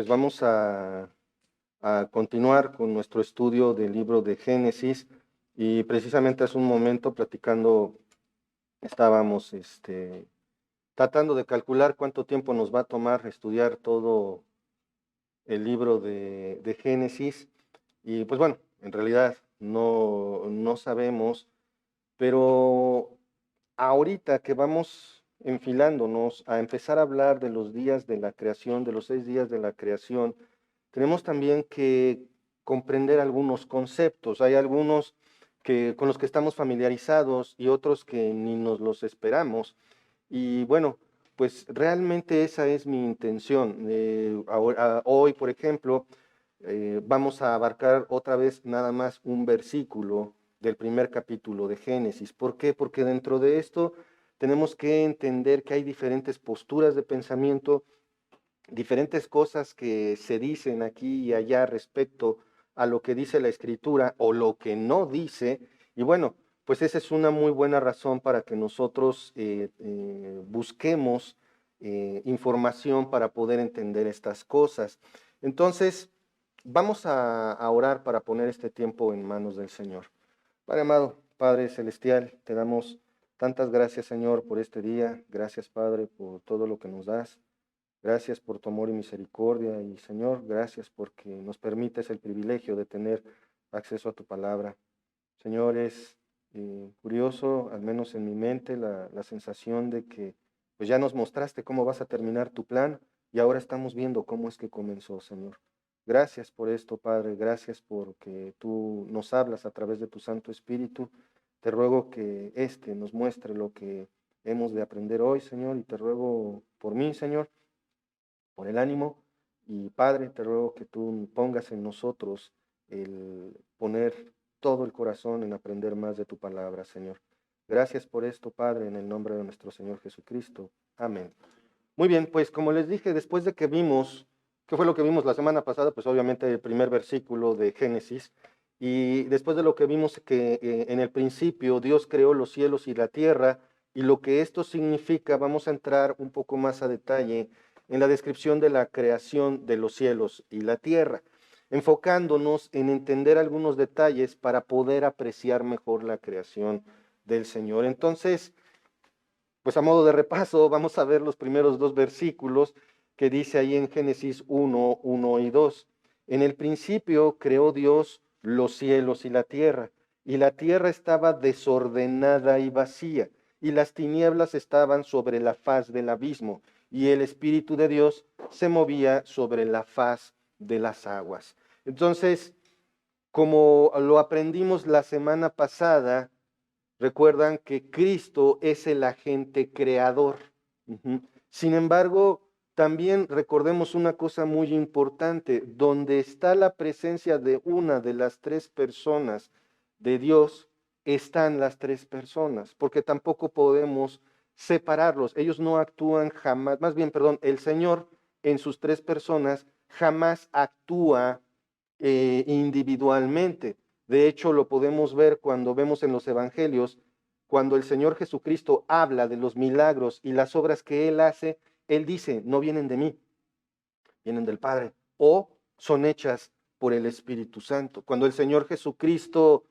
pues vamos a continuar con nuestro estudio del libro de Génesis y precisamente hace un momento platicando estábamos tratando de calcular cuánto tiempo nos va a tomar estudiar todo el libro de Génesis y pues bueno, en realidad no sabemos, pero ahorita que vamos enfilándonos a empezar a hablar de los días de la creación, de los 6 días de la creación, tenemos también que comprender algunos conceptos. Hay algunos con los que estamos familiarizados y otros que ni nos los esperamos. Y bueno, pues realmente esa es mi intención. Hoy, por ejemplo, vamos a abarcar otra vez nada más un versículo del primer capítulo de Génesis. ¿Por qué? Porque dentro de esto tenemos que entender que hay diferentes posturas de pensamiento, diferentes cosas que se dicen aquí y allá respecto a lo que dice la Escritura o lo que no dice. Y bueno, pues esa es una muy buena razón para que nosotros busquemos información para poder entender estas cosas. Entonces, vamos a orar para poner este tiempo en manos del Señor. Padre amado, Padre celestial, te damos tantas gracias, Señor, por este día. Gracias, Padre, por todo lo que nos das. Gracias por tu amor y misericordia. Y, Señor, gracias porque nos permites el privilegio de tener acceso a tu palabra. Señor, es curioso, al menos en mi mente, la sensación de que pues ya nos mostraste cómo vas a terminar tu plan y ahora estamos viendo cómo es que comenzó, Señor. Gracias por esto, Padre. Gracias porque tú nos hablas a través de tu Santo Espíritu. Te ruego que nos muestre lo que hemos de aprender hoy, Señor, y te ruego por mí, Señor, por el ánimo. Y Padre, te ruego que tú pongas en nosotros el poner todo el corazón en aprender más de tu palabra, Señor. Gracias por esto, Padre, en el nombre de nuestro Señor Jesucristo. Amén. Muy bien, pues como les dije, después de que vimos, ¿qué fue lo que vimos la semana pasada? Pues obviamente el primer versículo de Génesis. Y después de lo que vimos que en el principio Dios creó los cielos y la tierra, y lo que esto significa, vamos a entrar un poco más a detalle en la descripción de la creación de los cielos y la tierra, enfocándonos en entender algunos detalles para poder apreciar mejor la creación del Señor. Entonces, pues a modo de repaso, vamos a ver los primeros dos versículos que dice ahí en Génesis 1, 1 y 2. En el principio creó Dios los cielos y la tierra estaba desordenada y vacía, y las tinieblas estaban sobre la faz del abismo, y el Espíritu de Dios se movía sobre la faz de las aguas. Entonces, como lo aprendimos la semana pasada, recuerdan que Cristo es el agente creador. Sin embargo, también recordemos una cosa muy importante: donde está la presencia de una de las tres personas de Dios, están las tres personas, porque tampoco podemos separarlos. Ellos no actúan jamás, más bien, perdón, el Señor en sus tres personas jamás actúa individualmente. De hecho, lo podemos ver cuando vemos en los evangelios, cuando el Señor Jesucristo habla de los milagros y las obras que Él hace. Él dice: no vienen de mí, vienen del Padre, o son hechas por el Espíritu Santo. Cuando el Señor Jesucristo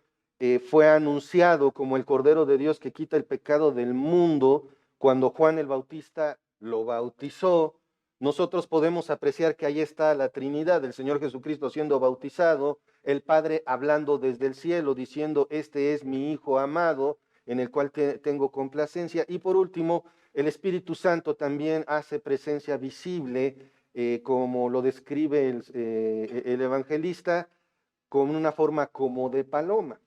fue anunciado como el Cordero de Dios que quita el pecado del mundo, cuando Juan el Bautista lo bautizó, nosotros podemos apreciar que ahí está la Trinidad: el Señor Jesucristo siendo bautizado, el Padre hablando desde el cielo, diciendo: este es mi Hijo amado, en el cual tengo complacencia. Y por último, el Espíritu Santo también hace presencia visible, como lo describe el evangelista, con una forma como de paloma.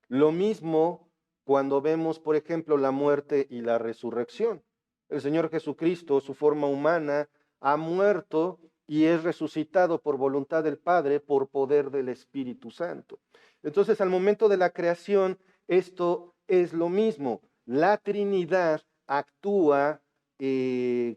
Lo mismo cuando vemos, por ejemplo, la muerte y la resurrección. El Señor Jesucristo, su forma humana, ha muerto y es resucitado por voluntad del Padre, por poder del Espíritu Santo. Entonces, al momento de la creación, esto es lo mismo. La Trinidad actúa en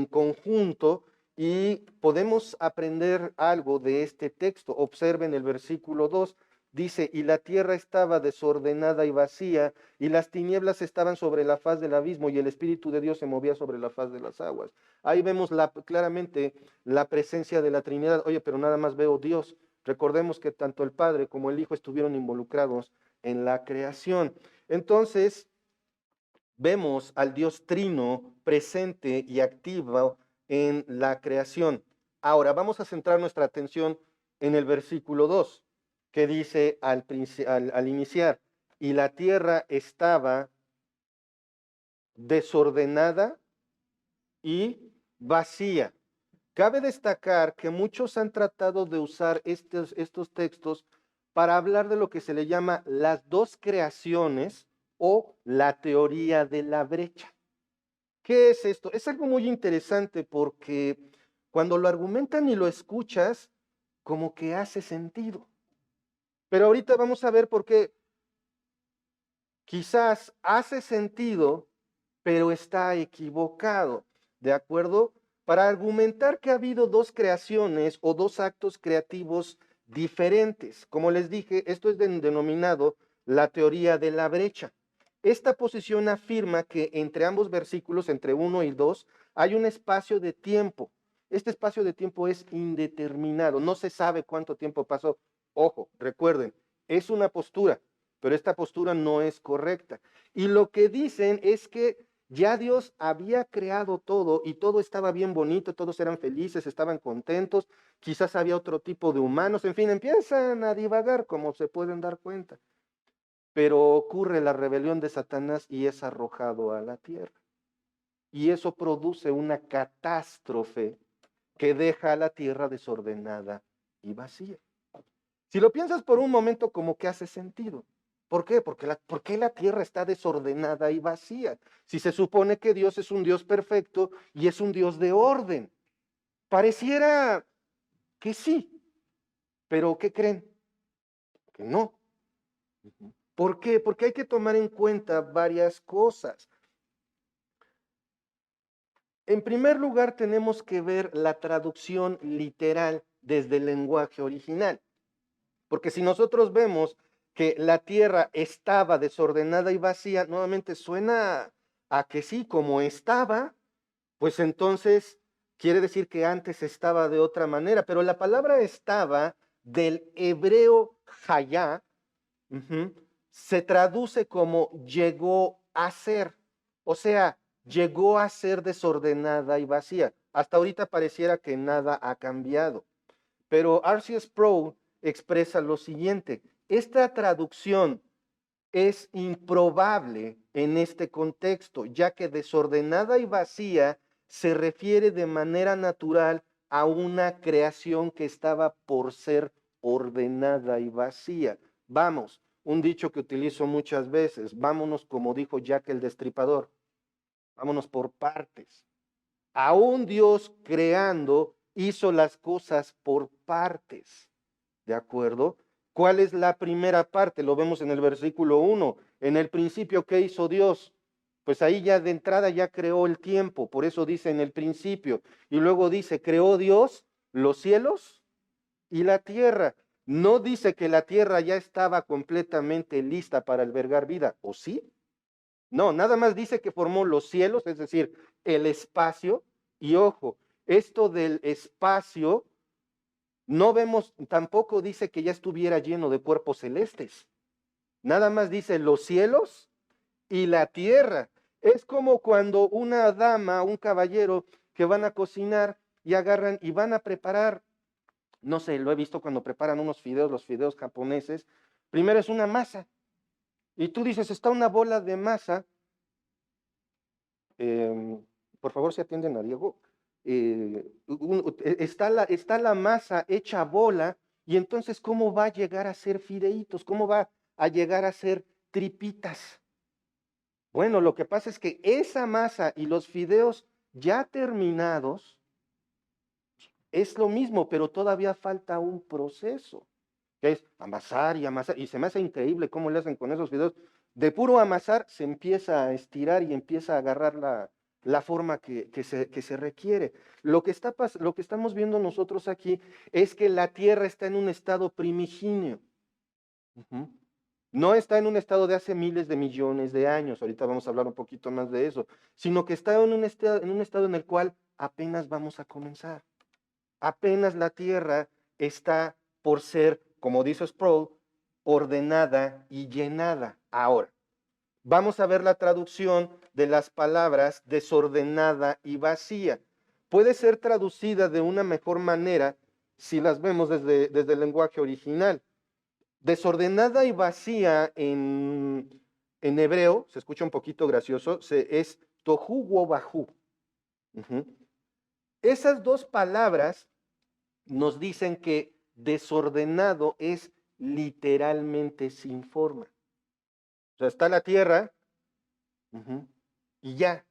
conjunto, y podemos aprender algo de este texto. Observen el versículo 2. dice, y la tierra estaba desordenada y vacía, y las tinieblas estaban sobre la faz del abismo, y el Espíritu de Dios se movía sobre la faz de las aguas. Ahí vemos claramente la presencia de la Trinidad. Oye, pero nada más veo Dios. Recordemos que tanto el Padre como el Hijo estuvieron involucrados en la creación. Entonces, vemos al Dios Trino presente y activo en la creación. Ahora, vamos a centrar nuestra atención en el versículo 2, que dice al iniciar, y la tierra estaba desordenada y vacía. Cabe destacar que muchos han tratado de usar estos textos para hablar de lo que se le llama las dos creaciones o la teoría de la brecha. ¿Qué es esto? Es algo muy interesante porque cuando lo argumentan y lo escuchas, como que hace sentido. Pero ahorita vamos a ver por qué quizás hace sentido, pero está equivocado. ¿De acuerdo? Para argumentar que ha habido dos creaciones o dos actos creativos diferentes. Como les dije, esto es denominado la teoría de la brecha. Esta posición afirma que entre ambos versículos, entre 1 y 2, hay un espacio de tiempo. Este espacio de tiempo es indeterminado, no se sabe cuánto tiempo pasó. Ojo, recuerden, es una postura, pero esta postura no es correcta. Y lo que dicen es que ya Dios había creado todo y todo estaba bien bonito, todos eran felices, estaban contentos, quizás había otro tipo de humanos, en fin, empiezan a divagar como se pueden dar cuenta. Pero ocurre la rebelión de Satanás y es arrojado a la tierra. Y eso produce una catástrofe que deja a la tierra desordenada y vacía. Si lo piensas por un momento, como que hace sentido. ¿Por qué? ¿Por qué la tierra está desordenada y vacía? Si se supone que Dios es un Dios perfecto y es un Dios de orden. Pareciera que sí, pero ¿qué creen? Que no. ¿Por qué? Porque hay que tomar en cuenta varias cosas. En primer lugar, tenemos que ver la traducción literal desde el lenguaje original. Porque si nosotros vemos que la tierra estaba desordenada y vacía, nuevamente suena a que sí, como estaba, pues entonces quiere decir que antes estaba de otra manera. Pero la palabra estaba del hebreo hayá, se traduce como llegó a ser. O sea, llegó a ser desordenada y vacía. Hasta ahorita pareciera que nada ha cambiado. Pero R.C. Sproul expresa lo siguiente: esta traducción es improbable en este contexto, ya que desordenada y vacía se refiere de manera natural a una creación que estaba por ser ordenada y vacía. Vamos, un dicho que utilizo muchas veces, vámonos como dijo Jack el Destripador, vámonos por partes. Aún Dios creando hizo las cosas por partes. ¿De acuerdo? ¿Cuál es la primera parte? Lo vemos en el versículo 1. En el principio, ¿qué hizo Dios? Pues ahí ya de entrada ya creó el tiempo, por eso dice en el principio. Y luego dice, creó Dios los cielos y la tierra. No dice que la tierra ya estaba completamente lista para albergar vida, ¿o sí? No, nada más dice que formó los cielos, es decir, el espacio. Y ojo, esto del espacio, no vemos, tampoco dice que ya estuviera lleno de cuerpos celestes. Nada más dice los cielos y la tierra. Es como cuando una dama, un caballero, que van a cocinar y agarran y van a preparar, no sé, lo he visto cuando preparan unos fideos, los fideos japoneses. Primero es una masa. Y tú dices, está una bola de masa. Por favor, se atienden a Diego. Está la masa hecha bola, y entonces, ¿cómo va a llegar a ser fideitos? ¿Cómo va a llegar a ser tripitas? Bueno, lo que pasa es que esa masa y los fideos ya terminados es lo mismo, pero todavía falta un proceso, que es amasar y amasar, y se me hace increíble cómo le hacen con esos fideos. De puro amasar se empieza a estirar y empieza a agarrar la forma que se requiere. Lo que estamos viendo nosotros aquí es que la tierra está en un estado primigenio. Ujú. No está en un estado de hace miles de millones de años, ahorita vamos a hablar un poquito más de eso, sino que está en un estado en el cual apenas vamos a comenzar. Apenas la Tierra está por ser, como dice Sproul, ordenada y llenada. Ahora, vamos a ver la traducción de las palabras desordenada y vacía. Puede ser traducida de una mejor manera si las vemos desde el lenguaje original. Desordenada y vacía en hebreo, se escucha un poquito gracioso, es tohu wobahu. Ujú. Esas dos palabras nos dicen que desordenado es literalmente sin forma. O sea, está la tierra, ujú, y ya,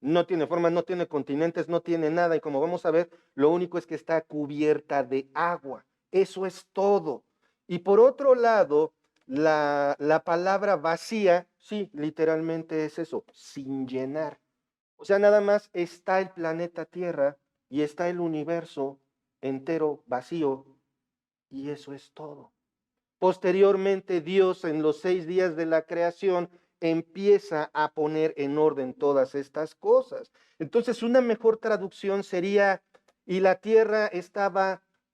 no tiene forma, no tiene continentes, no tiene nada, y como vamos a ver, lo único es que está cubierta de agua. Eso es todo. Y por otro lado, la palabra vacía, sí, literalmente es eso, sin llenar. O sea, nada más está el planeta Tierra y está el universo entero vacío, y eso es todo. Posteriormente, Dios en los 6 días de la creación empieza a poner en orden todas estas cosas. Entonces, una mejor traducción sería, y la tierra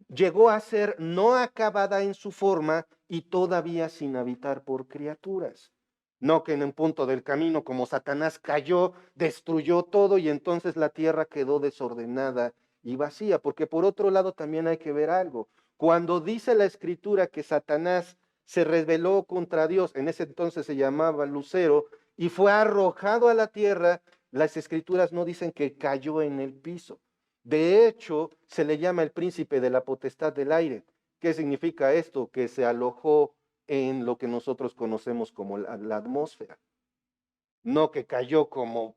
llegó a ser no acabada en su forma y todavía sin habitar por criaturas. No que en un punto del camino, como Satanás cayó, destruyó todo y entonces la tierra quedó desordenada y vacía, porque por otro lado también hay que ver algo. Cuando dice la escritura que Satanás se rebeló contra Dios, en ese entonces se llamaba Lucero, y fue arrojado a la tierra, las escrituras no dicen que cayó en el piso. De hecho, se le llama el príncipe de la potestad del aire. ¿Qué significa esto? Que se alojó en lo que nosotros conocemos como la atmósfera. No que cayó como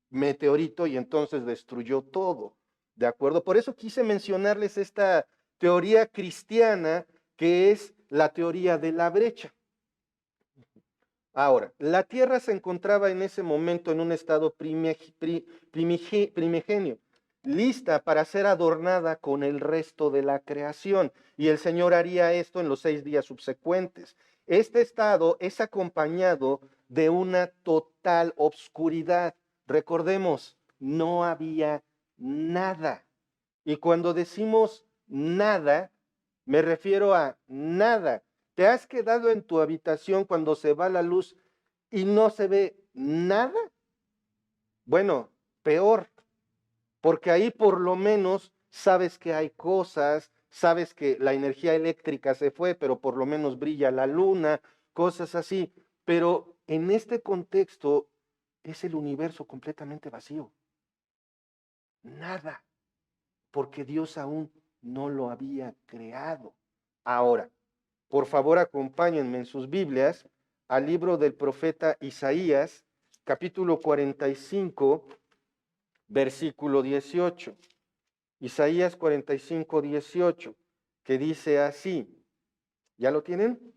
meteorito y entonces destruyó todo. ¿De acuerdo? Por eso quise mencionarles esta teoría cristiana que es la teoría de la brecha. Ahora, la Tierra se encontraba en ese momento en un estado primigenio, lista para ser adornada con el resto de la creación, y el Señor haría esto en los 6 días subsecuentes. Este estado es acompañado de una total obscuridad. Recordemos, no había nada. Y cuando decimos nada, me refiero a nada. ¿Te has quedado en tu habitación cuando se va la luz y no se ve nada? Bueno, peor, porque ahí por lo menos sabes que hay cosas, sabes que la energía eléctrica se fue, pero por lo menos brilla la luna, cosas así. Pero en este contexto es el universo completamente vacío. Nada, porque Dios aún no lo había creado. Ahora, por favor, acompáñenme en sus Biblias al libro del profeta Isaías, capítulo 45, versículo 18. Isaías 45, 18, que dice así. ¿Ya lo tienen?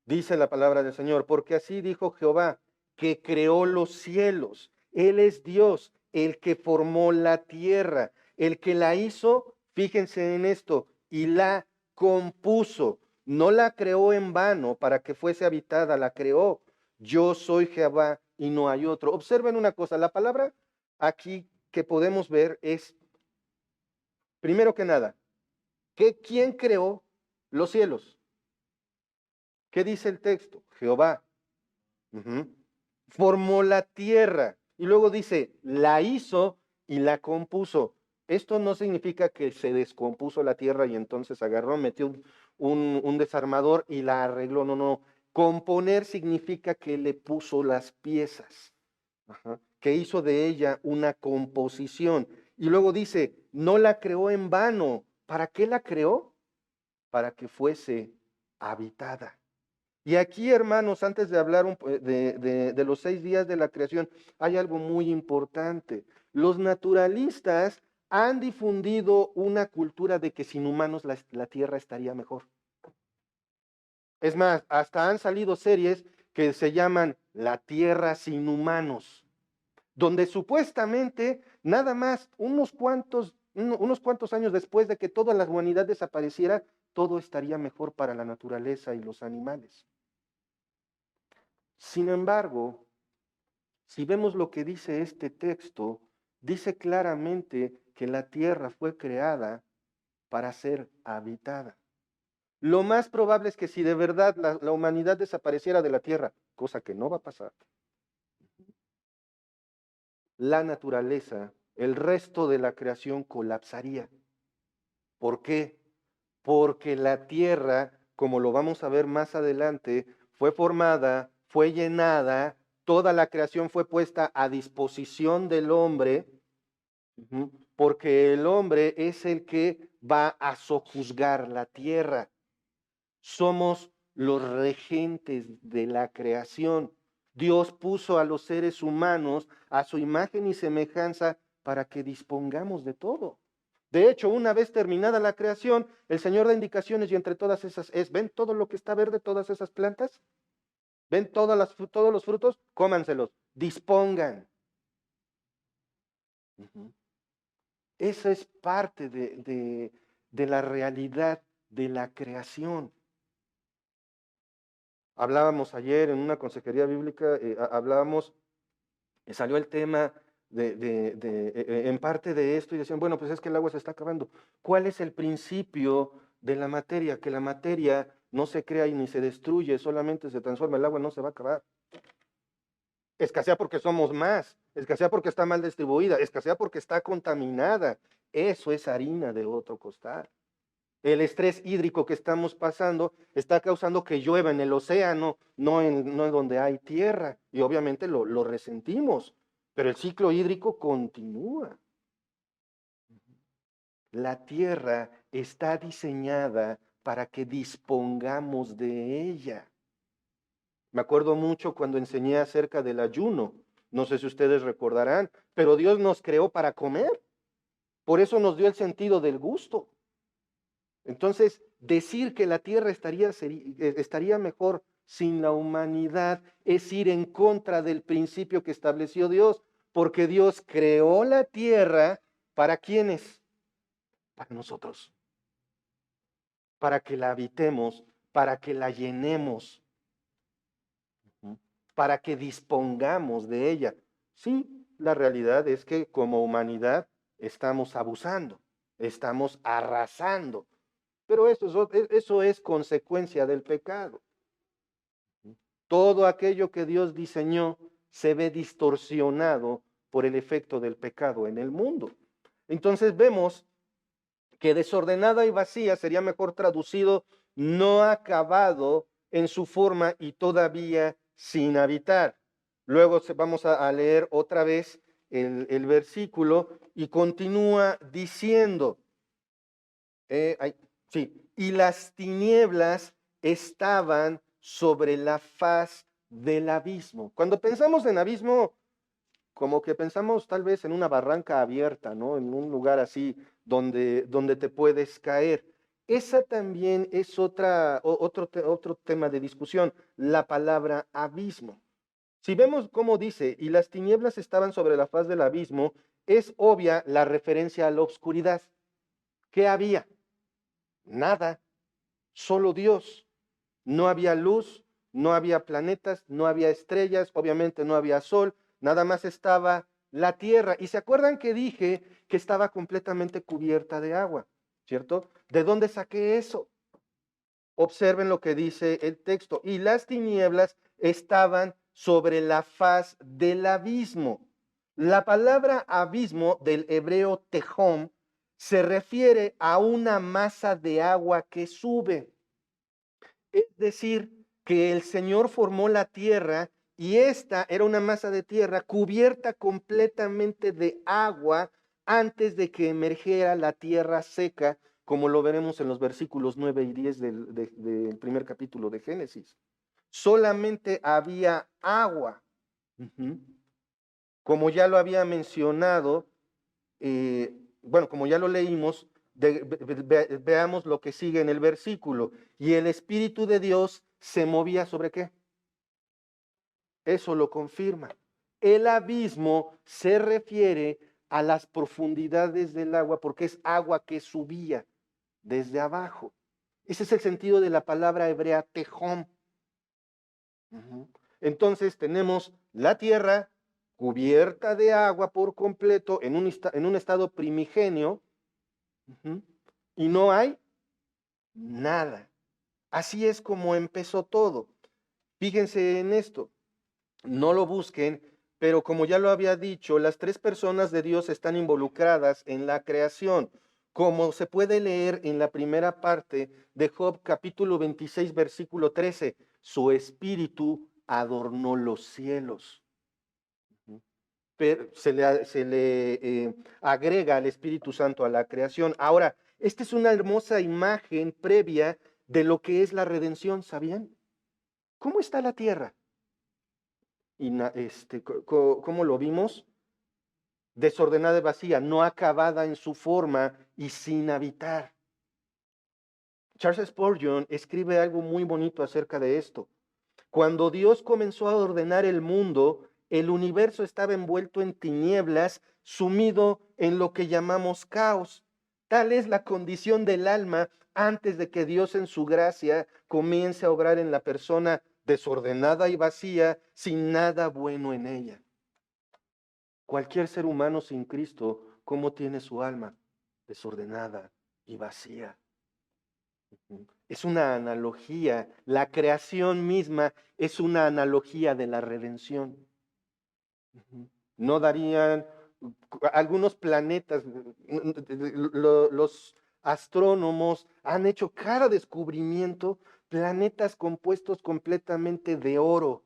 Dice la palabra del Señor, porque así dijo Jehová, que creó los cielos. Él es Dios, el que formó la tierra, el que la hizo, fíjense en esto, y la compuso. No la creó en vano para que fuese habitada, la creó. Yo soy Jehová y no hay otro. Observen una cosa, la palabra aquí que podemos ver es, primero que nada, ¿quién creó los cielos? ¿Qué dice el texto? Jehová. Ujú. Formó la tierra. Y luego dice, la hizo y la compuso. Esto no significa que se descompuso la tierra y entonces agarró, metió un desarmador y la arregló. No, no. Componer significa que le puso las piezas, ajá, que hizo de ella una composición. Y luego dice, no la creó en vano. ¿Para qué la creó? Para que fuese habitada. Y aquí, hermanos, antes de hablar de los 6 días de la creación, hay algo muy importante. Los naturalistas han difundido una cultura de que sin humanos la Tierra estaría mejor. Es más, hasta han salido series que se llaman La Tierra sin humanos, donde supuestamente nada más unos cuantos años después de que toda la humanidad desapareciera, todo estaría mejor para la naturaleza y los animales. Sin embargo, si vemos lo que dice este texto, dice claramente que la tierra fue creada para ser habitada. Lo más probable es que si de verdad la humanidad desapareciera de la tierra, cosa que no va a pasar, la naturaleza, el resto de la creación colapsaría. ¿Por qué? Porque la tierra, como lo vamos a ver más adelante, fue formada, fue llenada, toda la creación fue puesta a disposición del hombre, porque el hombre es el que va a sojuzgar la tierra. Somos los regentes de la creación. Dios puso a los seres humanos a su imagen y semejanza para que dispongamos de todo. De hecho, una vez terminada la creación, el Señor da indicaciones y entre todas esas ¿ven todo lo que está verde, todas esas plantas? ¿Ven todos los frutos? Cómanselos, dispongan. Esa es parte de la realidad de la creación. Hablábamos ayer en una consejería bíblica, salió el tema en parte de esto y decían, bueno, pues es que el agua se está acabando. ¿Cuál es el principio de la materia? Que la materia no se crea y ni se destruye, solamente se transforma, el agua no se va a acabar. Escasea porque somos más, escasea porque está mal distribuida, escasea porque está contaminada. Eso es harina de otro costal. El estrés hídrico que estamos pasando está causando que llueva en el océano, no en donde hay tierra. Y obviamente lo resentimos, pero el ciclo hídrico continúa. La tierra está diseñada para que dispongamos de ella. Me acuerdo mucho cuando enseñé acerca del ayuno. No sé si ustedes recordarán, pero Dios nos creó para comer. Por eso nos dio el sentido del gusto. Entonces, decir que la tierra estaría mejor sin la humanidad es ir en contra del principio que estableció Dios, porque Dios creó la tierra ¿para quiénes? Para nosotros, para que la habitemos, para que la llenemos, para que dispongamos de ella. Sí, la realidad es que como humanidad estamos abusando, estamos arrasando. Pero eso es consecuencia del pecado. Todo aquello que Dios diseñó se ve distorsionado por el efecto del pecado en el mundo. Entonces vemos que desordenada y vacía sería mejor traducido no acabado en su forma y todavía sin habitar. Luego vamos a leer otra vez el versículo y continúa diciendo, sí, y las tinieblas estaban sobre la faz del abismo. Cuando pensamos en abismo, como que pensamos tal vez en una barranca abierta, ¿no? En un lugar así donde te puedes caer. Esa también es otro tema de discusión, la palabra abismo. Si vemos cómo dice, y las tinieblas estaban sobre la faz del abismo, es obvia la referencia a la oscuridad. ¿Qué había? Nada, solo Dios. No había luz, no había planetas, no había estrellas, obviamente no había sol, nada más estaba la tierra. Y se acuerdan que dije que estaba completamente cubierta de agua, ¿cierto? ¿De dónde saqué eso? Observen lo que dice el texto. Y las tinieblas estaban sobre la faz del abismo. La palabra abismo del hebreo tejón se refiere a una masa de agua que sube. Es decir, que el Señor formó la tierra y esta era una masa de tierra cubierta completamente de agua antes de que emergiera la tierra seca, como lo veremos en los versículos 9 y 10 del primer capítulo de Génesis. Solamente había agua. Como ya lo había mencionado, bueno, como ya lo leímos, veamos lo que sigue en el versículo. Y el Espíritu de Dios se movía sobre qué. Eso lo confirma. El abismo se refiere a las profundidades del agua porque es agua que subía desde abajo. Ese es el sentido de la palabra hebrea tejom. Entonces tenemos la tierra cubierta de agua por completo en un estado primigenio, y no hay nada. Así es como empezó todo. Fíjense en esto, no lo busquen, pero como ya lo había dicho, las tres personas de Dios están involucradas en la creación, como se puede leer en la primera parte de Job capítulo 26, versículo 13. Su espíritu adornó los cielos. Pero se le agrega al Espíritu Santo a la creación. Ahora, esta es una hermosa imagen previa de lo que es la redención, ¿sabían? ¿Cómo está la tierra? Y ¿cómo lo vimos? Desordenada y vacía, no acabada en su forma y sin habitar. Charles Spurgeon escribe algo muy bonito acerca de esto. Cuando Dios comenzó a ordenar el mundo, el universo estaba envuelto en tinieblas, sumido en lo que llamamos caos. Tal es la condición del alma antes de que Dios en su gracia comience a obrar en la persona desordenada y vacía, sin nada bueno en ella. Cualquier ser humano sin Cristo, ¿cómo tiene su alma? Desordenada y vacía. Es una analogía, la creación misma es una analogía de la redención. No darían algunos planetas, los astrónomos han hecho cada descubrimiento, planetas compuestos completamente de oro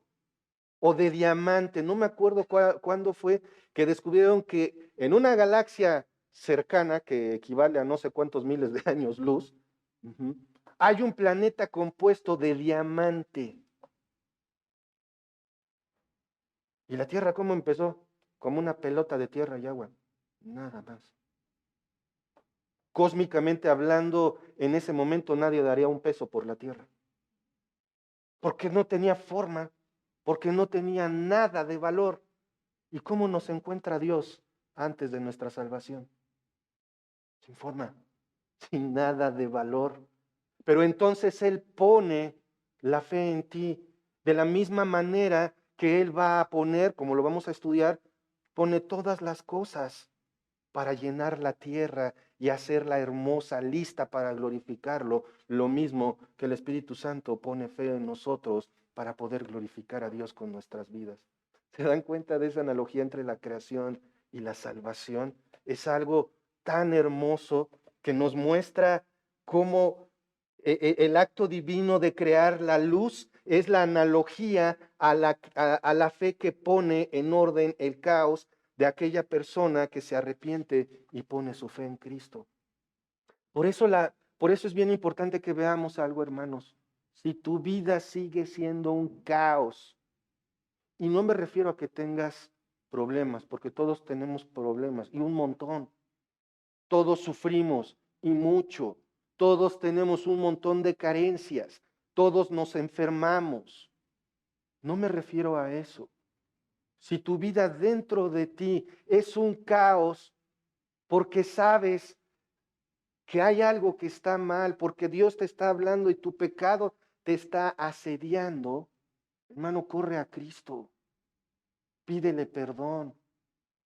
o de diamante. No me acuerdo cuándo fue que descubrieron que en una galaxia cercana, que equivale a no sé cuántos miles de años luz, hay un planeta compuesto de diamante. ¿Y la Tierra cómo empezó? Como una pelota de tierra y agua. Nada más. Cósmicamente hablando, en ese momento nadie daría un peso por la Tierra. Porque no tenía forma, porque no tenía nada de valor. ¿Y cómo nos encuentra Dios antes de nuestra salvación? Sin forma, sin nada de valor. Pero entonces Él pone la fe en ti de la misma manera que Él va a poner, como lo vamos a estudiar, pone todas las cosas para llenar la tierra y hacerla hermosa, lista para glorificarlo, lo mismo que el Espíritu Santo pone fe en nosotros para poder glorificar a Dios con nuestras vidas. ¿Se dan cuenta de esa analogía entre la creación y la salvación? Es algo tan hermoso que nos muestra cómo el acto divino de crear la luz es la analogía a la fe que pone en orden el caos de aquella persona que se arrepiente y pone su fe en Cristo. Por eso es bien importante que veamos algo, hermanos. Si tu vida sigue siendo un caos, y no me refiero a que tengas problemas, porque todos tenemos problemas y un montón. Todos sufrimos y mucho. Todos tenemos un montón de carencias. Todos nos enfermamos. No me refiero a eso. Si tu vida dentro de ti es un caos porque sabes que hay algo que está mal, porque Dios te está hablando y tu pecado te está asediando, hermano, corre a Cristo. Pídele perdón,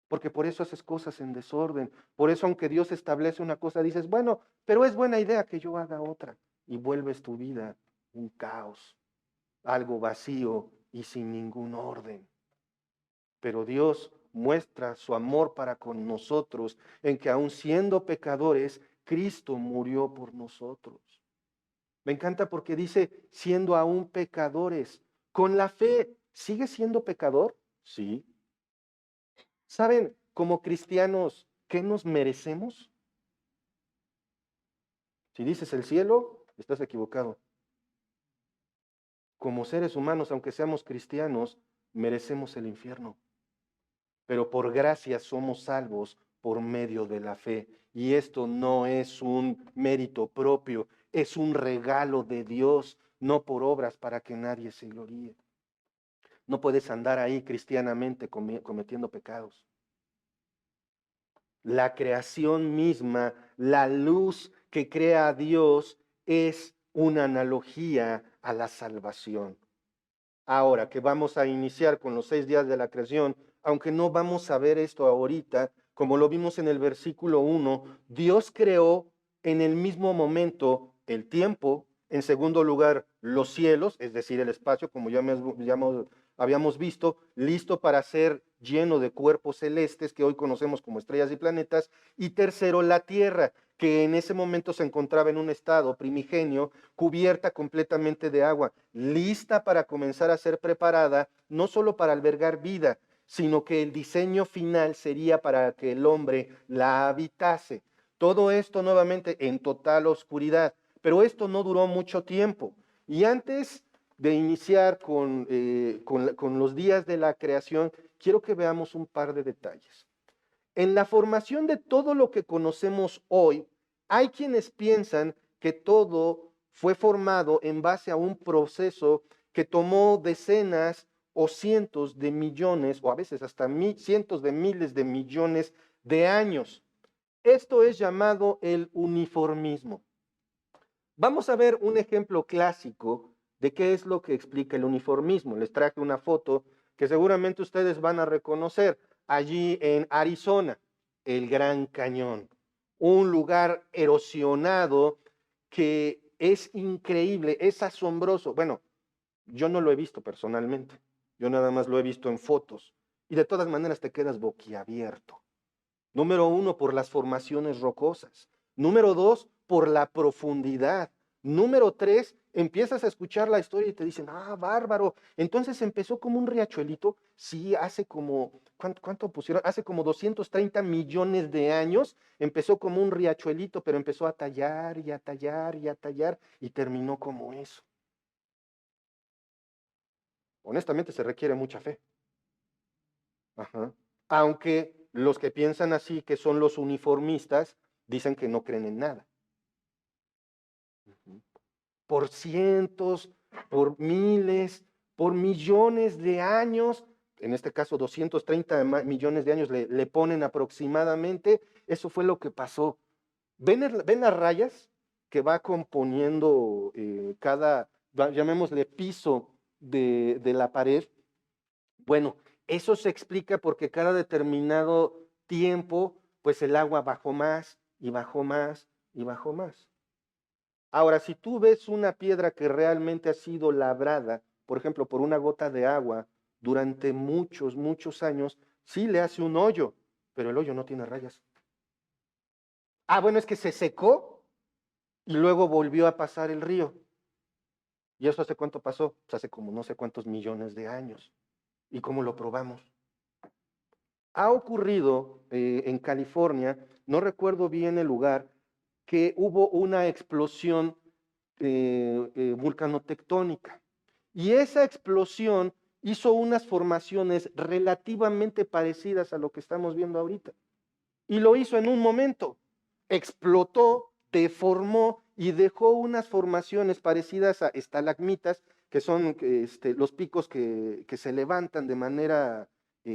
porque por eso haces cosas en desorden. Por eso, aunque Dios establece una cosa, dices, bueno, pero es buena idea que yo haga otra. Y vuelves tu vida un caos, algo vacío y sin ningún orden. Pero Dios muestra su amor para con nosotros en que aun siendo pecadores, Cristo murió por nosotros. Me encanta porque dice, siendo aún pecadores, con la fe, ¿sigue siendo pecador? Sí. ¿Saben, como cristianos, qué nos merecemos? Si dices el cielo, estás equivocado. Como seres humanos, aunque seamos cristianos, merecemos el infierno. Pero por gracia somos salvos por medio de la fe. Y esto no es un mérito propio, es un regalo de Dios, no por obras para que nadie se gloríe. No puedes andar ahí cristianamente cometiendo pecados. La creación misma, la luz que crea a Dios, es una analogía a la salvación. Ahora que vamos a iniciar con los 6 días de la creación, aunque no vamos a ver esto ahorita, como lo vimos en el versículo 1, Dios creó en el mismo momento el tiempo, en segundo lugar los cielos, es decir, el espacio, como habíamos visto, listo para ser lleno de cuerpos celestes que hoy conocemos como estrellas y planetas, y tercero, la tierra, que en ese momento se encontraba en un estado primigenio, cubierta completamente de agua, lista para comenzar a ser preparada, no solo para albergar vida, sino que el diseño final sería para que el hombre la habitase. Todo esto nuevamente en total oscuridad, pero esto no duró mucho tiempo. Y antes de iniciar con los días de la creación, quiero que veamos un par de detalles. En la formación de todo lo que conocemos hoy, hay quienes piensan que todo fue formado en base a un proceso que tomó decenas o cientos de millones, o a veces hasta cientos de miles de millones de años. Esto es llamado el uniformismo. Vamos a ver un ejemplo clásico de qué es lo que explica el uniformismo. Les traje una foto que seguramente ustedes van a reconocer allí en Arizona, el Gran Cañón, un lugar erosionado que es increíble, es asombroso. Bueno, yo no lo he visto personalmente, yo nada más lo he visto en fotos y de todas maneras te quedas boquiabierto. Número 1, por las formaciones rocosas. Número 2, por la profundidad. Número 3, empiezas a escuchar la historia y te dicen, ah, bárbaro. Entonces empezó como un riachuelito. Sí, hace como, ¿cuánto pusieron? Hace como 230 millones de años. Empezó como un riachuelito, pero empezó a tallar y a tallar y a tallar y terminó como eso. Honestamente se requiere mucha fe. Ajá. Aunque los que piensan así, que son los uniformistas, dicen que no creen en nada. Por cientos, por miles, por millones de años, en este caso 230 millones de años le ponen aproximadamente, eso fue lo que pasó. ¿Ven las rayas que va componiendo cada, llamémosle piso de la pared? Bueno, eso se explica porque cada determinado tiempo, pues el agua bajó más y bajó más y bajó más. Ahora, si tú ves una piedra que realmente ha sido labrada, por ejemplo, por una gota de agua durante muchos, muchos años, sí le hace un hoyo, pero el hoyo no tiene rayas. Ah, bueno, es que se secó y luego volvió a pasar el río. ¿Y eso hace cuánto pasó? Pues hace como no sé cuántos millones de años. ¿Y cómo lo probamos? Ha ocurrido en California, no recuerdo bien el lugar, que hubo una explosión vulcanotectónica. Y esa explosión hizo unas formaciones relativamente parecidas a lo que estamos viendo ahorita. Y lo hizo en un momento. Explotó, deformó y dejó unas formaciones parecidas a estalagmitas, que son los picos que se levantan de manera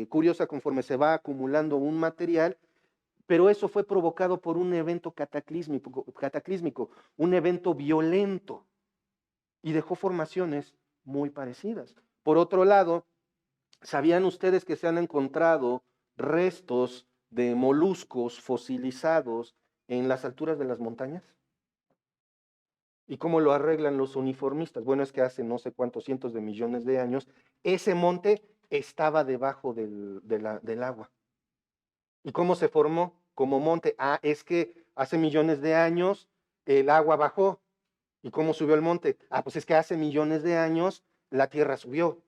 curiosa conforme se va acumulando un material, pero eso fue provocado por un evento cataclísmico, un evento violento, y dejó formaciones muy parecidas. Por otro lado, ¿sabían ustedes que se han encontrado restos de moluscos fosilizados en las alturas de las montañas? ¿Y cómo lo arreglan los uniformistas? Bueno, es que hace no sé cuántos cientos de millones de años, ese monte estaba debajo del agua. ¿Y cómo se formó como monte? Ah, es que hace millones de años el agua bajó. ¿Y cómo subió el monte? Ah, pues es que hace millones de años la tierra subió.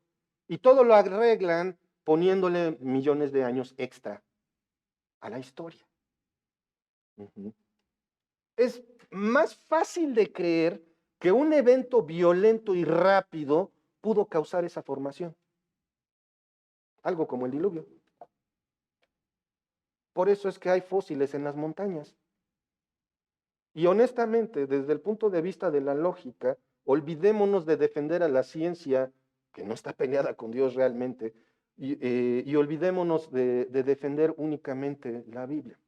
Y todo lo arreglan poniéndole millones de años extra a la historia. Es más fácil de creer que un evento violento y rápido pudo causar esa formación. Algo como el diluvio. Por eso es que hay fósiles en las montañas. Y honestamente, desde el punto de vista de la lógica, olvidémonos de defender a la ciencia, que no está peleada con Dios realmente, y olvidémonos de defender únicamente la Biblia,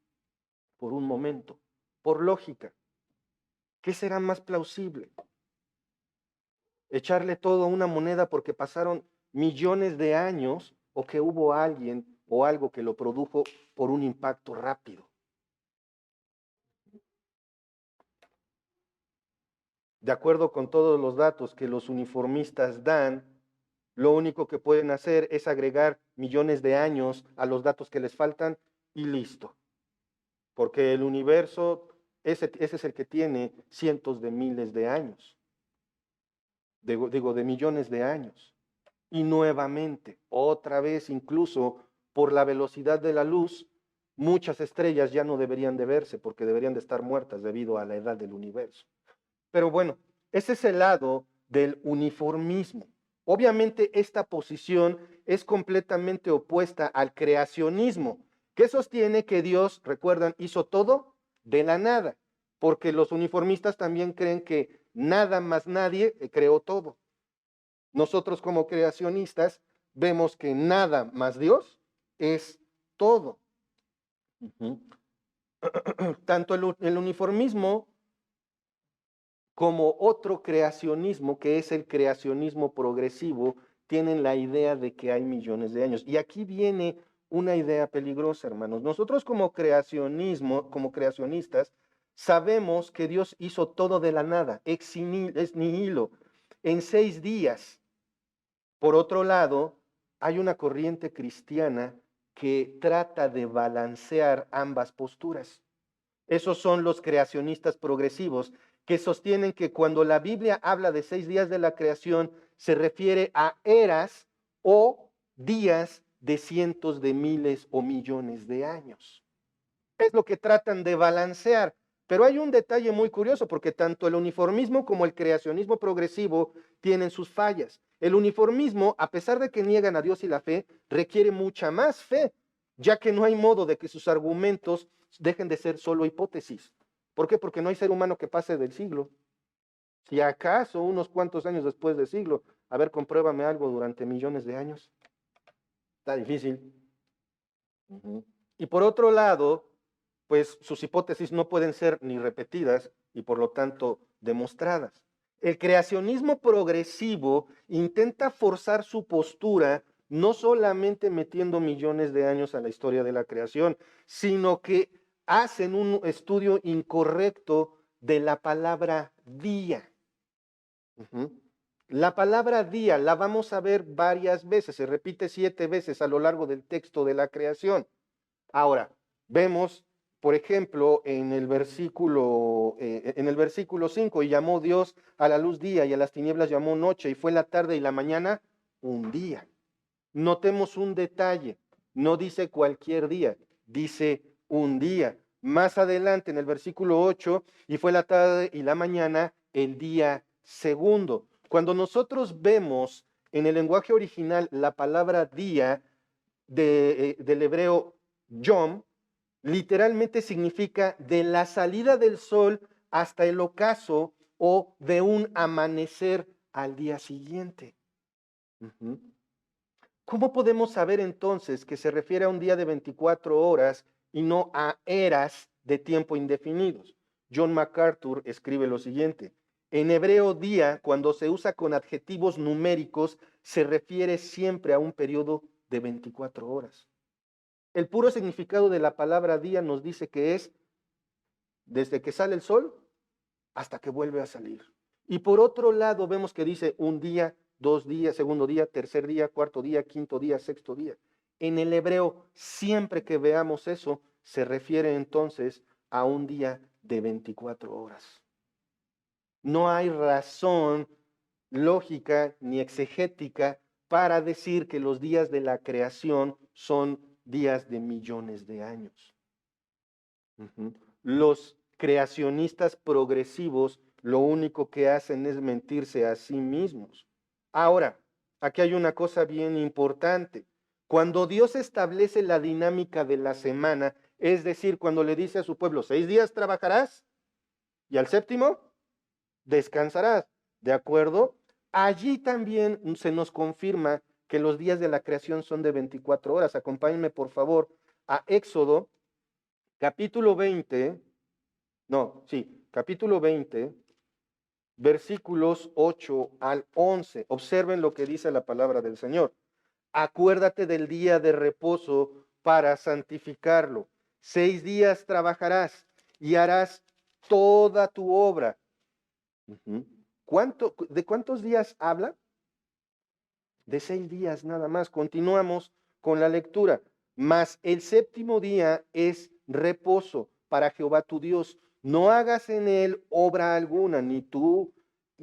por un momento, por lógica. ¿Qué será más plausible? echarle todo a una moneda porque pasaron millones de años o que hubo alguien o algo que lo produjo por un impacto rápido. De acuerdo con todos los datos que los uniformistas dan, lo único que pueden hacer es agregar millones de años a los datos que les faltan y listo. Porque el universo, ese es el que tiene cientos de miles de años, digo, de millones de años. Y nuevamente, otra vez, incluso por la velocidad de la luz, muchas estrellas ya no deberían de verse porque deberían de estar muertas debido a la edad del universo. Pero bueno, ese es el lado del uniformismo. Obviamente esta posición es completamente opuesta al creacionismo, que sostiene que Dios, recuerdan, hizo todo de la nada, porque los uniformistas también creen que nada más nadie creó todo. Nosotros como creacionistas vemos que nada más Dios es todo. Tanto el uniformismo como otro creacionismo, que es el creacionismo progresivo, tienen la idea de que hay millones de años. Y aquí viene una idea peligrosa, hermanos. Nosotros como creacionistas, sabemos que Dios hizo todo de la nada, ex nihilo, en 6 días. Por otro lado, hay una corriente cristiana que trata de balancear ambas posturas. Esos son los creacionistas progresivos, que sostienen que cuando la Biblia habla de 6 días de la creación, se refiere a eras o días de cientos de miles o millones de años. Es lo que tratan de balancear. Pero hay un detalle muy curioso, porque tanto el uniformismo como el creacionismo progresivo tienen sus fallas. El uniformismo, a pesar de que niegan a Dios y la fe, requiere mucha más fe, ya que no hay modo de que sus argumentos dejen de ser solo hipótesis. ¿Por qué? Porque no hay ser humano que pase del siglo. Si acaso unos cuantos años después del siglo, a ver, compruébame algo durante millones de años. Está difícil. Y por otro lado, pues sus hipótesis no pueden ser ni repetidas y por lo tanto demostradas. El creacionismo progresivo intenta forzar su postura no solamente metiendo millones de años a la historia de la creación, sino que hacen un estudio incorrecto de la palabra día. La palabra día la vamos a ver varias veces, se repite 7 veces a lo largo del texto de la creación. Ahora, vemos, por ejemplo, en el versículo 5, y llamó Dios a la luz día y a las tinieblas llamó noche, y fue la tarde y la mañana un día. Notemos un detalle, no dice cualquier día, dice un día. Más adelante en el versículo 8, y fue la tarde y la mañana el día segundo. Cuando nosotros vemos en el lenguaje original la palabra día del hebreo yom, literalmente significa de la salida del sol hasta el ocaso o de un amanecer al día siguiente. ¿Cómo podemos saber entonces que se refiere a un día de 24 horas y no a eras de tiempo indefinidos? John MacArthur escribe lo siguiente: en hebreo día, cuando se usa con adjetivos numéricos, se refiere siempre a un periodo de 24 horas. El puro significado de la palabra día nos dice que es desde que sale el sol hasta que vuelve a salir. Y por otro lado vemos que dice un día, 2 días, segundo día, tercer día, cuarto día, quinto día, sexto día. En el hebreo, siempre que veamos eso, se refiere entonces a un día de 24 horas. No hay razón lógica ni exegética para decir que los días de la creación son días de millones de años. Los creacionistas progresivos lo único que hacen es mentirse a sí mismos. Ahora, aquí hay una cosa bien importante. Cuando Dios establece la dinámica de la semana, es decir, cuando le dice a su pueblo, 6 días trabajarás y al séptimo descansarás, ¿de acuerdo? Allí también se nos confirma que los días de la creación son de 24 horas. Acompáñenme, por favor, a Éxodo, capítulo 20, capítulo 20, versículos 8 al 11. Observen lo que dice la palabra del Señor. Acuérdate del día de reposo para santificarlo. 6 días trabajarás y harás toda tu obra. Ujú. ¿De cuántos días habla? De 6 días nada más. Continuamos con la lectura. Mas el séptimo día es reposo para Jehová tu Dios. No hagas en él obra alguna, ni tú,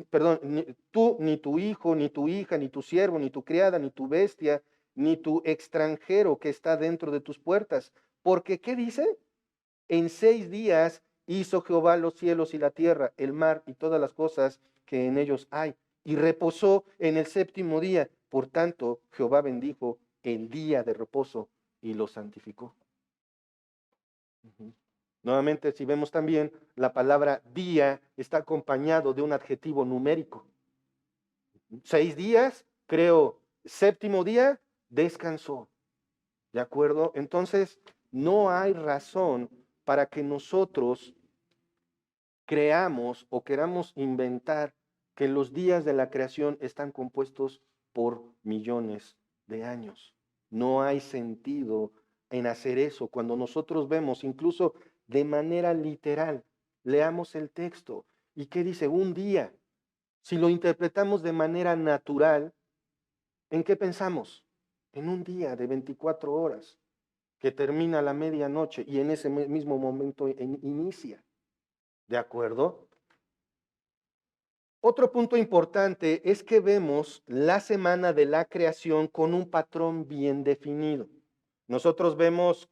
perdón, ni tú, ni tu hijo, ni tu hija, ni tu siervo, ni tu criada, ni tu bestia, ni tu extranjero que está dentro de tus puertas. Porque, ¿qué dice? En 6 días hizo Jehová los cielos y la tierra, el mar y todas las cosas que en ellos hay, y reposó en el séptimo día. Por tanto, Jehová bendijo el día de reposo y lo santificó. Nuevamente, si vemos también, la palabra día está acompañado de un adjetivo numérico. 6 días, creo, séptimo día, descansó. ¿De acuerdo? Entonces, no hay razón para que nosotros creamos o queramos inventar que los días de la creación están compuestos por millones de años. No hay sentido en hacer eso. Cuando nosotros vemos, incluso de manera literal, leamos el texto. ¿Y qué dice? Un día. Si lo interpretamos de manera natural, ¿en qué pensamos? En un día de 24 horas que termina a la medianoche y en ese mismo momento inicia. ¿De acuerdo? Otro punto importante es que vemos la semana de la creación con un patrón bien definido. Nosotros vemos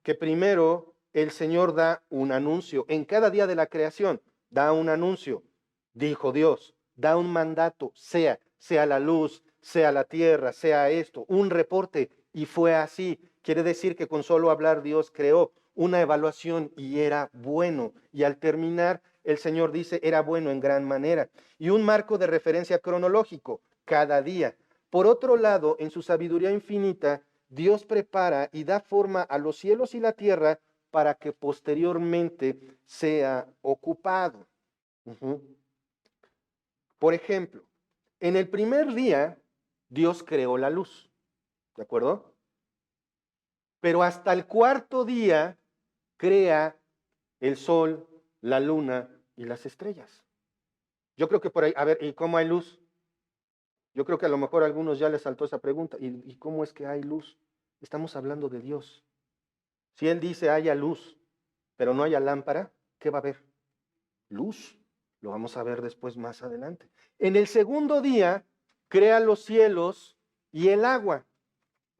que primero el Señor da un anuncio. En cada día de la creación da un anuncio. Dijo Dios, da un mandato, sea la luz, sea la tierra, sea esto, un reporte. Y fue así. Quiere decir que con solo hablar Dios creó una evaluación y era bueno. Y al terminar, el Señor dice, era bueno en gran manera. Y un marco de referencia cronológico, cada día. Por otro lado, en su sabiduría infinita, Dios prepara y da forma a los cielos y la tierra para que posteriormente sea ocupado. Por ejemplo, en el primer día, Dios creó la luz, ¿de acuerdo? Pero hasta el cuarto día crea el sol, la luna y las estrellas. Yo creo que por ahí, a ver, ¿y cómo hay luz? Yo creo que a lo mejor a algunos ya les saltó esa pregunta. ¿Y cómo es que hay luz? Estamos hablando de Dios. Si Él dice haya luz, pero no haya lámpara, ¿qué va a haber? Luz. Lo vamos a ver después más adelante. En el segundo día, crea los cielos y el agua,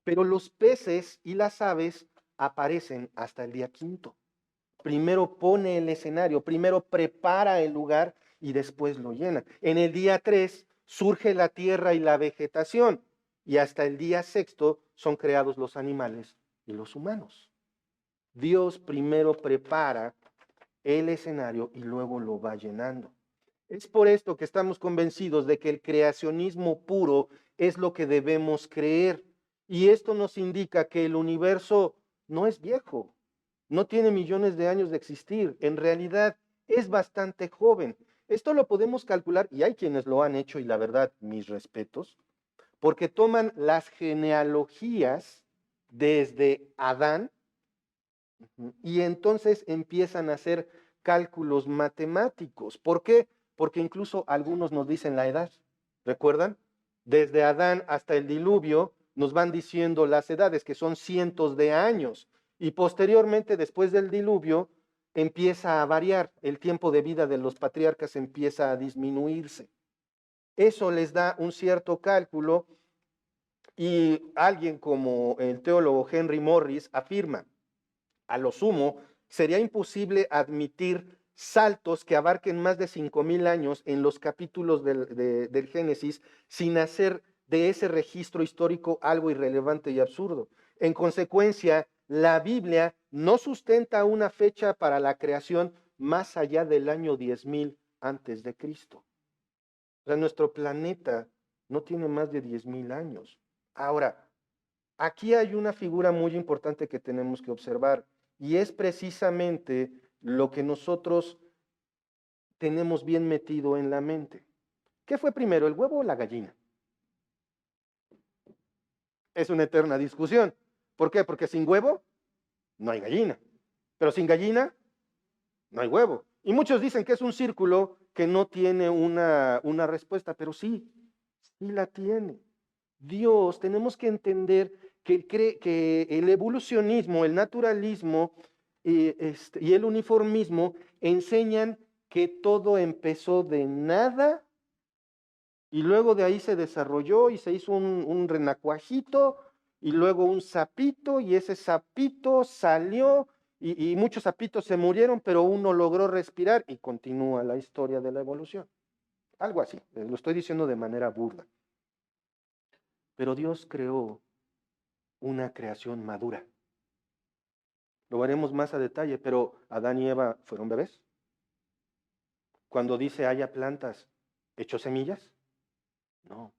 pero los peces y las aves aparecen hasta el día quinto. Primero pone el escenario, primero prepara el lugar y después lo llena. En el día 3 surge la tierra y la vegetación y hasta el día sexto son creados los animales y los humanos. Dios primero prepara el escenario y luego lo va llenando. Es por esto que estamos convencidos de que el creacionismo puro es lo que debemos creer. Y esto nos indica que el universo no es viejo, no tiene millones de años de existir, en realidad es bastante joven. Esto lo podemos calcular, y hay quienes lo han hecho, y la verdad, mis respetos, porque toman las genealogías desde Adán y entonces empiezan a hacer cálculos matemáticos. ¿Por qué? Porque incluso algunos nos dicen la edad. ¿Recuerdan? Desde Adán hasta el diluvio nos van diciendo las edades, que son cientos de años. Y posteriormente, después del diluvio, empieza a variar. El tiempo de vida de los patriarcas empieza a disminuirse. Eso les da un cierto cálculo y alguien como el teólogo Henry Morris afirma, a lo sumo, sería imposible admitir saltos que abarquen más de 5,000 años en los capítulos del Génesis sin hacer de ese registro histórico algo irrelevante y absurdo. En consecuencia, la Biblia no sustenta una fecha para la creación más allá del año 10,000 antes de Cristo. O sea, nuestro planeta no tiene más de 10,000 años. Ahora, aquí hay una figura muy importante que tenemos que observar y es precisamente lo que nosotros tenemos bien metido en la mente. ¿Qué fue primero, el huevo o la gallina? Es una eterna discusión. ¿Por qué? Porque sin huevo no hay gallina, pero sin gallina no hay huevo. Y muchos dicen que es un círculo que no tiene una respuesta, pero sí, sí la tiene. Dios, tenemos que entender que el evolucionismo, el naturalismo y el uniformismo enseñan que todo empezó de nada y luego de ahí se desarrolló y se hizo un renacuajito y luego un sapito y ese sapito salió y muchos sapitos se murieron, pero uno logró respirar y continúa la historia de la evolución. Algo así, lo estoy diciendo de manera burda. Pero Dios creó una creación madura. Lo veremos más a detalle, pero Adán y Eva fueron bebés. Cuando dice haya plantas, ¿echó semillas? No.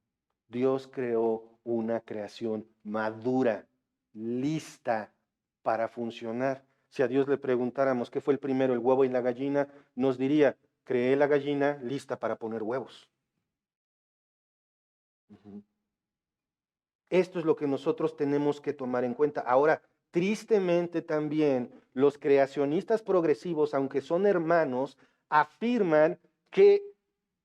Dios creó una creación madura, lista para funcionar. Si a Dios le preguntáramos qué fue el primero, el huevo y la gallina, nos diría, creé la gallina lista para poner huevos. Esto es lo que nosotros tenemos que tomar en cuenta. Ahora, tristemente también, los creacionistas progresivos, aunque son hermanos, afirman que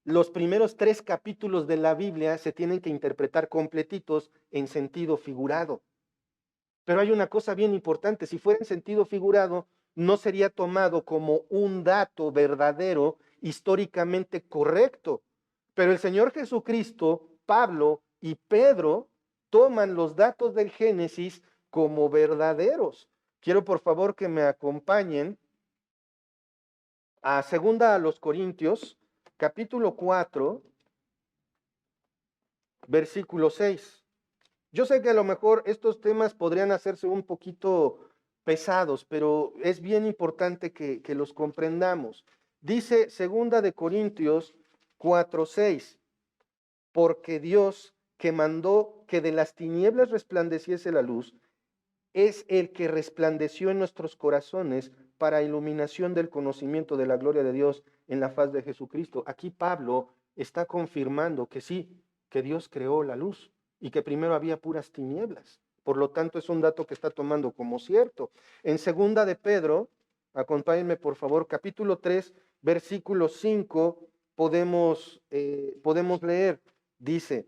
los primeros 3 capítulos de la Biblia se tienen que interpretar completitos en sentido figurado. Pero hay una cosa bien importante, si fuera en sentido figurado, no sería tomado como un dato verdadero, históricamente correcto. Pero el Señor Jesucristo, Pablo y Pedro toman los datos del Génesis como verdaderos. Quiero por favor que me acompañen a 2 a los Corintios, capítulo 4, versículo 6. Yo sé que a lo mejor estos temas podrían hacerse un poquito pesados, pero es bien importante que los comprendamos. Dice 2 de Corintios 4:6, porque Dios que mandó que de las tinieblas resplandeciese la luz, es el que resplandeció en nuestros corazones para iluminación del conocimiento de la gloria de Dios en la faz de Jesucristo. Aquí Pablo está confirmando que sí, que Dios creó la luz y que primero había puras tinieblas. Por lo tanto, es un dato que está tomando como cierto. En 2 de Pedro, acompáñenme por favor, capítulo 3, versículo 5, podemos leer, dice,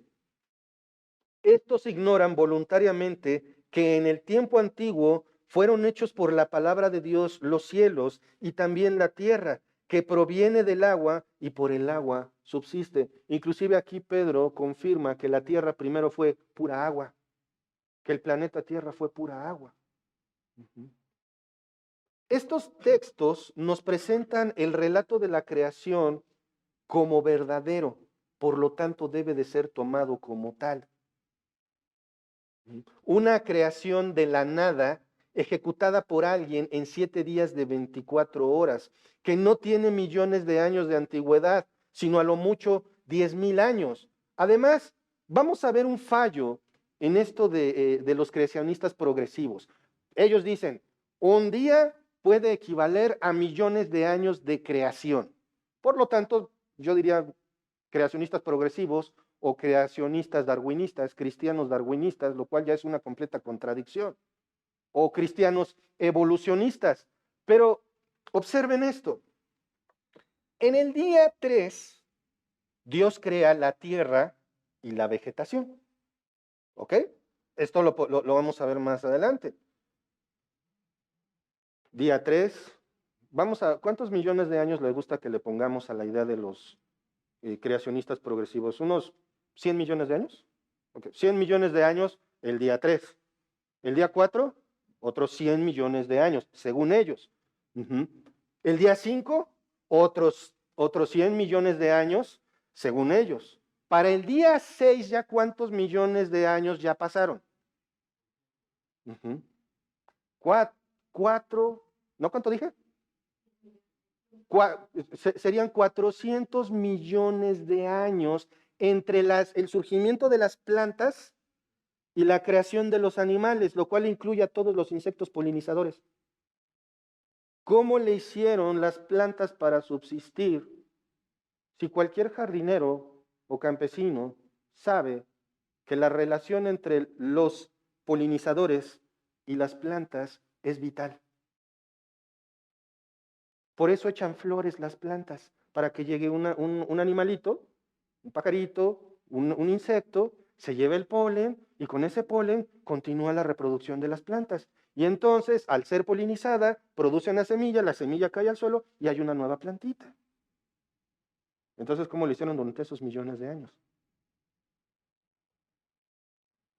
estos ignoran voluntariamente que en el tiempo antiguo fueron hechos por la palabra de Dios los cielos y también la tierra, que proviene del agua y por el agua subsiste. Inclusive aquí Pedro confirma que la tierra primero fue pura agua, que el planeta Tierra fue pura agua. Estos textos nos presentan el relato de la creación como verdadero, por lo tanto debe de ser tomado como tal. Una creación de la nada ejecutada por alguien en 7 días de 24 horas, que no tiene millones de años de antigüedad, sino a lo mucho 10,000 años. Además, vamos a ver un fallo en esto de los creacionistas progresivos. Ellos dicen, un día puede equivaler a millones de años de creación. Por lo tanto, yo diría creacionistas progresivos o creacionistas darwinistas, cristianos darwinistas, lo cual ya es una completa contradicción, o cristianos evolucionistas. Pero observen esto, en el día 3, Dios crea la tierra y la vegetación, ¿ok? Esto lo vamos a ver más adelante. Día 3, ¿cuántos millones de años le gusta que le pongamos a la idea de los creacionistas progresivos? ¿Unos 100 millones de años? Okay. 100 millones de años el día 3. El día 4, otros 100 millones de años, según ellos. El día 5, otros 100 millones de años, según ellos. Para el día 6, ¿ya cuántos millones de años ya pasaron? 4, ¿no cuánto dije? Serían 400 millones de años entre el surgimiento de las plantas y la creación de los animales, lo cual incluye a todos los insectos polinizadores. ¿Cómo le hicieron las plantas para subsistir Si cualquier jardinero o campesino sabe que la relación entre los polinizadores y las plantas es vital. Por eso echan flores las plantas, para que llegue un animalito, un pajarito, un insecto, se lleve el polen y con ese polen continúa la reproducción de las plantas. Y entonces, al ser polinizada, produce una semilla, la semilla cae al suelo y hay una nueva plantita. Entonces, ¿cómo lo hicieron durante esos millones de años?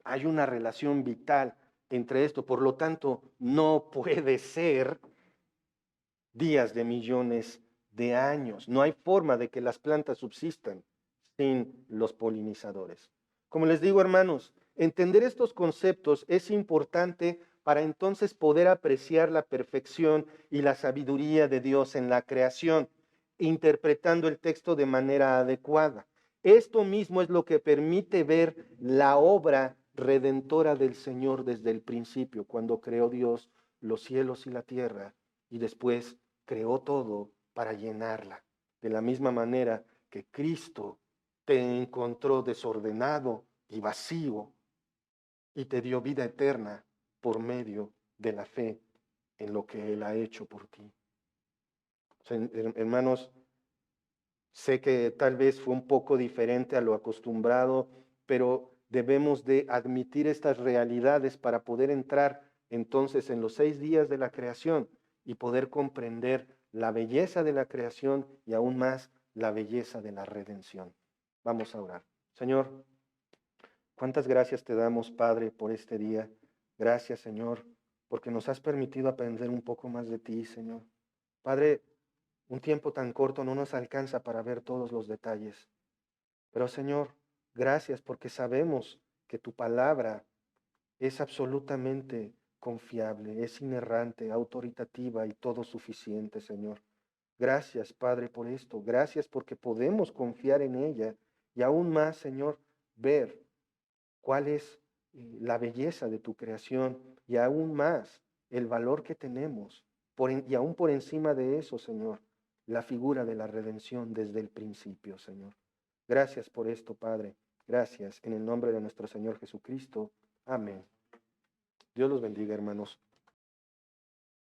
Hay una relación vital entre esto, por lo tanto, no puede ser días de millones de años. No hay forma de que las plantas subsistan sin los polinizadores. Como les digo, hermanos, entender estos conceptos es importante para entonces poder apreciar la perfección y la sabiduría de Dios en la creación, interpretando el texto de manera adecuada. Esto mismo es lo que permite ver la obra redentora del Señor desde el principio, cuando creó Dios los cielos y la tierra y después creó todo para llenarla. De la misma manera que Cristo te encontró desordenado y vacío y te dio vida eterna por medio de la fe en lo que Él ha hecho por ti. O sea, hermanos, sé que tal vez fue un poco diferente a lo acostumbrado, pero debemos de admitir estas realidades para poder entrar entonces en los 6 días de la creación y poder comprender la belleza de la creación y aún más la belleza de la redención. Vamos a orar. Señor, cuántas gracias te damos, Padre, por este día. Gracias, Señor, porque nos has permitido aprender un poco más de ti, Señor. Padre, un tiempo tan corto no nos alcanza para ver todos los detalles. Pero Señor, gracias porque sabemos que tu palabra es absolutamente confiable, es inerrante, autoritativa y todo suficiente, Señor. Gracias, Padre, por esto. Gracias porque podemos confiar en ella y aún más, Señor, ver cuál es la belleza de tu creación y aún más el valor que tenemos y aún por encima de eso, Señor, la figura de la redención desde el principio, Señor. Gracias por esto, Padre. Gracias en el nombre de nuestro Señor Jesucristo. Amén. Dios los bendiga, hermanos.